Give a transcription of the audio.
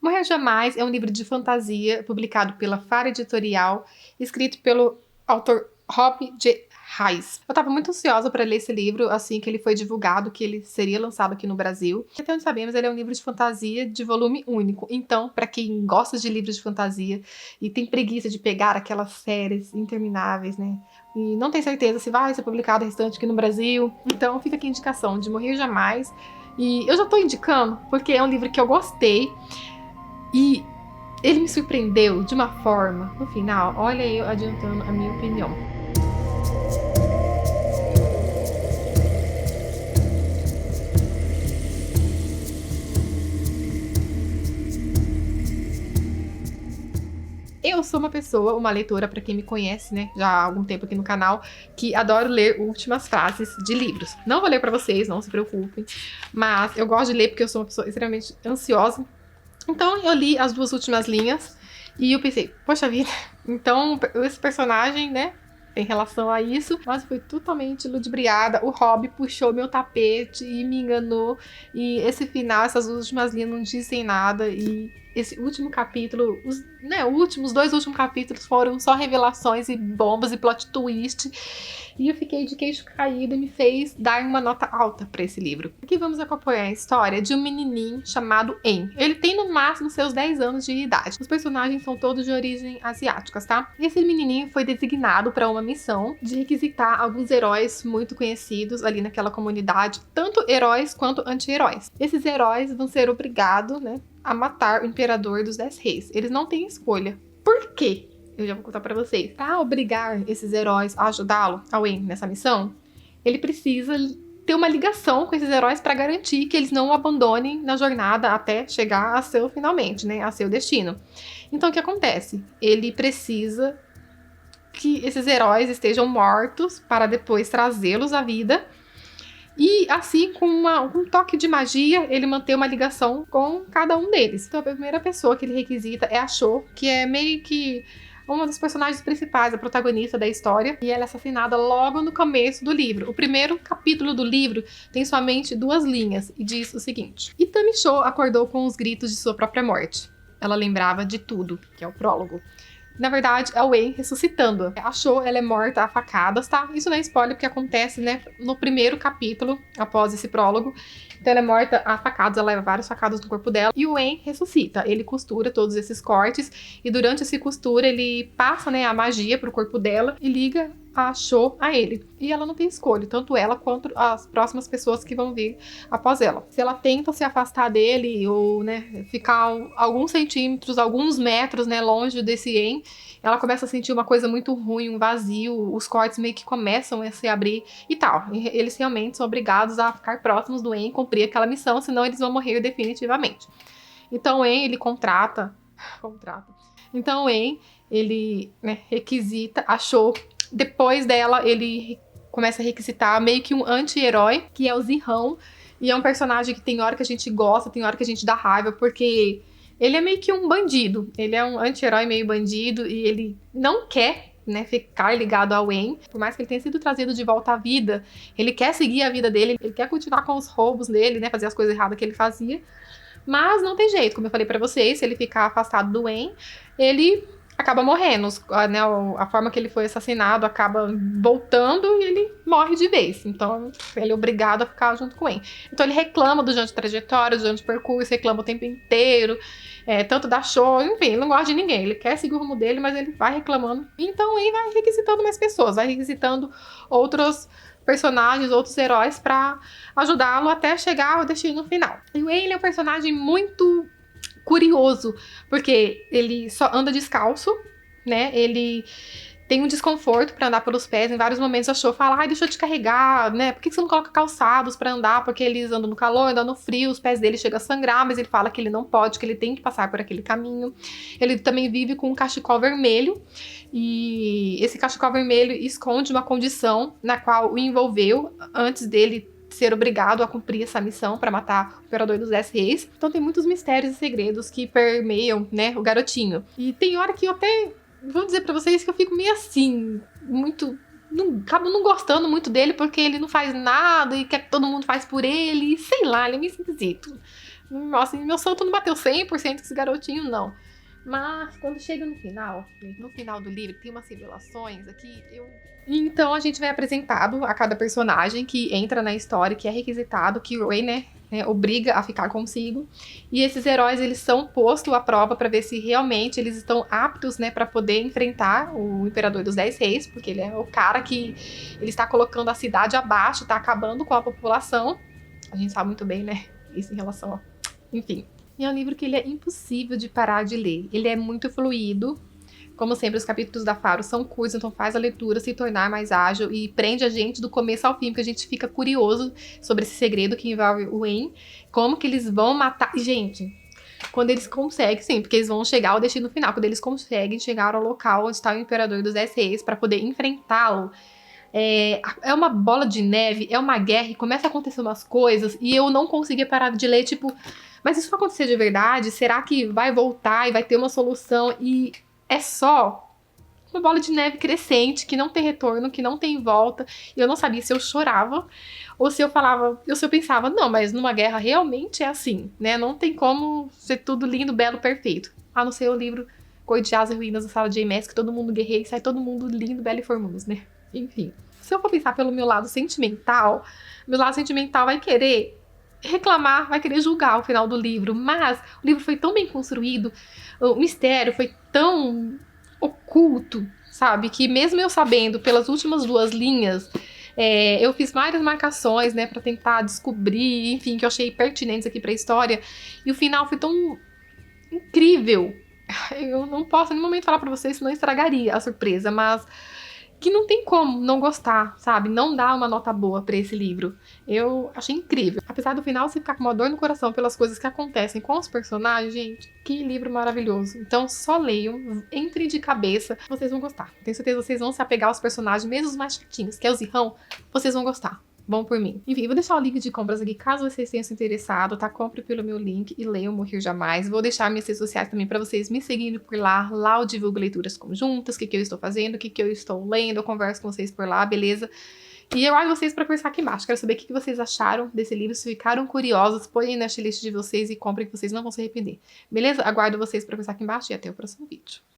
Morrer Jamais é um livro de fantasia publicado pela Fara Editorial, escrito pelo autor Rob J. Hayes. Eu estava muito ansiosa para ler esse livro assim que ele foi divulgado, que ele seria lançado aqui no Brasil. Até onde sabemos, ele é um livro de fantasia de volume único. Então, para quem gosta de livros de fantasia e tem preguiça de pegar aquelas séries intermináveis, né? E não tem certeza se vai ser publicado o restante aqui no Brasil. Então, fica aqui a indicação de Morrer Jamais. E eu já tô indicando porque é um livro que eu gostei. E ele me surpreendeu de uma forma, no final, olha eu adiantando a minha opinião. Eu sou uma pessoa, uma leitora, para quem me conhece, né, já há algum tempo aqui no canal, que adoro ler últimas frases de livros. Não vou ler para vocês, não se preocupem, mas eu gosto de ler porque eu sou uma pessoa extremamente ansiosa. Então eu li as 2 últimas linhas e eu pensei, poxa vida, então esse personagem, né, em relação a isso, mas fui totalmente ludibriada. O Rob puxou meu tapete e me enganou. E esse final, essas últimas linhas não dizem nada. E esse último capítulo, os 2 últimos capítulos foram só revelações e bombas e plot twist. E eu fiquei de queixo caído e me fez dar uma nota alta para esse livro. Aqui vamos acompanhar a história de um menininho chamado En. Ele tem no máximo seus 10 anos de idade. Os personagens são todos de origem asiáticas, tá? E esse menininho foi designado para uma missão de requisitar alguns heróis muito conhecidos ali naquela comunidade, tanto heróis quanto anti-heróis. Esses heróis vão ser obrigados, né, a matar o imperador dos 10 reis. Eles não têm escolha. Por quê? Eu já vou contar pra vocês. Pra obrigar esses heróis a ajudá-lo, a Wayne, nessa missão, ele precisa ter uma ligação com esses heróis pra garantir que eles não o abandonem na jornada até chegar a seu, finalmente, né, a seu destino. Então, o que acontece? Ele precisa que esses heróis estejam mortos para depois trazê-los à vida. E assim, com um toque de magia, ele mantém uma ligação com cada um deles. Então, a primeira pessoa que ele requisita é a Cho, que é meio que uma dos personagens principais, a protagonista da história, e ela é assassinada logo no começo do livro. O primeiro capítulo do livro tem somente 2 linhas e diz o seguinte: Itami Cho acordou com os gritos de sua própria morte. Ela lembrava de tudo, que é o prólogo. Na verdade, é a Wayne ressuscitando. A Cho, ela é morta a facadas, tá? Isso não é spoiler, porque acontece, né, no primeiro capítulo, após esse prólogo. Então ela é morta a facadas, ela leva várias facadas no corpo dela. E o Wayne ressuscita. Ele costura todos esses cortes. E durante essa costura, ele passa, né, a magia pro corpo dela e liga a Cho a ele. E ela não tem escolha, tanto ela quanto as próximas pessoas que vão vir após ela. Se ela tenta se afastar dele ou, né, ficar alguns centímetros, alguns metros, né, longe desse En, ela começa a sentir uma coisa muito ruim, um vazio, os cortes meio que começam a se abrir e tal. E eles realmente são obrigados a ficar próximos do En e cumprir aquela missão, senão eles vão morrer definitivamente. Então o En, ele contrata. Então o En, ele, né, requisita a Cho. Depois dela, ele começa a requisitar meio que um anti-herói, que é o Zihão. E é um personagem que tem hora que a gente gosta, tem hora que a gente dá raiva, porque ele é meio que um bandido. Ele é um anti-herói meio bandido e ele não quer, né, ficar ligado ao En. Por mais que ele tenha sido trazido de volta à vida, ele quer seguir a vida dele, ele quer continuar com os roubos dele, né, fazer as coisas erradas que ele fazia. Mas não tem jeito, como eu falei pra vocês, se ele ficar afastado do En, ele acaba morrendo, né, a forma que ele foi assassinado acaba voltando e ele morre de vez. Então, ele é obrigado a ficar junto com ele. Então, ele reclama do de trajetória, do de percurso, reclama o tempo inteiro, tanto da Cho, enfim, ele não gosta de ninguém. Ele quer seguir o rumo dele, mas ele vai reclamando. Então, ele vai requisitando mais pessoas, vai requisitando outros personagens, outros heróis pra ajudá-lo até chegar ao destino final. E o Wayne é um personagem muito curioso, porque ele só anda descalço, né? Ele tem um desconforto para andar pelos pés. Em vários momentos a Cho fala, ai, deixa eu te carregar, né? Por que você não coloca calçados para andar? Porque eles andam no calor, andam no frio, os pés dele chegam a sangrar, mas ele fala que ele não pode, que ele tem que passar por aquele caminho. Ele também vive com um cachecol vermelho, e esse cachecol vermelho esconde uma condição na qual o envolveu antes dele ser obrigado a cumprir essa missão para matar o Imperador dos 10 Reis. Então tem muitos mistérios e segredos que permeiam, né, o garotinho. E tem hora que eu até vou dizer para vocês que eu fico meio assim, acabo não gostando muito dele porque ele não faz nada e quer que todo mundo faz por ele, sei lá, ele é meio esquisito. Nossa, meu santo não bateu 100% com esse garotinho, não. Mas quando chega no final do livro, tem umas revelações aqui, Então a gente vai apresentado a cada personagem que entra na história, que é requisitado, que o Ray, né, obriga a ficar consigo. E esses heróis, eles são postos à prova para ver se realmente eles estão aptos, né, para poder enfrentar o Imperador dos 10 Reis, porque ele é o cara que ele está colocando a cidade abaixo, está acabando com a população. A gente sabe muito bem, né, isso em relação a... Enfim. E é um livro que ele é impossível de parar de ler. Ele é muito fluido. Como sempre, os capítulos da Faro são curtos, então faz a leitura se tornar mais ágil e prende a gente do começo ao fim, porque a gente fica curioso sobre esse segredo que envolve o Wayne, como que eles vão matar... Gente, quando eles conseguem, sim, porque eles vão chegar ao destino final, quando eles conseguem chegar ao local onde está o Imperador dos 10 Reis para poder enfrentá-lo, é uma bola de neve, é uma guerra e começa a acontecer umas coisas e eu não conseguia parar de ler, tipo, mas isso vai acontecer de verdade? Será que vai voltar e vai ter uma solução? E é só uma bola de neve crescente, que não tem retorno, que não tem volta. E eu não sabia se eu chorava ou se eu falava, ou se eu pensava, não, mas numa guerra realmente é assim, né? Não tem como ser tudo lindo, belo, perfeito. A não ser o livro Cor de Asas e Ruínas da Sala de J.M.S., que todo mundo guerreia e sai todo mundo lindo, belo e formoso, né? Enfim. Se eu for pensar pelo meu lado sentimental vai querer reclamar, vai querer julgar o final do livro, mas o livro foi tão bem construído, o mistério foi tão oculto, sabe, que mesmo eu sabendo pelas últimas 2 linhas, eu fiz várias marcações, né, para tentar descobrir, enfim, que eu achei pertinentes aqui para a história, e o final foi tão incrível. Eu não posso em nenhum momento falar para vocês, senão estragaria a surpresa, mas que não tem como não gostar, sabe? Não dá uma nota boa pra esse livro. Eu achei incrível. Apesar do final você ficar com uma dor no coração pelas coisas que acontecem com os personagens, gente, que livro maravilhoso. Então só leiam, entrem de cabeça, vocês vão gostar. Tenho certeza que vocês vão se apegar aos personagens, mesmo os mais chatinhos, que é o Zirrão, vocês vão gostar. Bom por mim. Enfim, vou deixar o link de compras aqui, caso vocês tenham se interessado, tá? Compre pelo meu link e leiam Morrer Jamais. Vou deixar minhas redes sociais também pra vocês me seguirem por lá. Lá eu divulgo leituras conjuntas, o que eu estou fazendo, o que eu estou lendo, eu converso com vocês por lá, beleza? E eu aguardo vocês pra conversar aqui embaixo. Quero saber o que vocês acharam desse livro, se ficaram curiosos, põem na lista de vocês e comprem que vocês não vão se arrepender. Beleza? Aguardo vocês pra conversar aqui embaixo e até o próximo vídeo.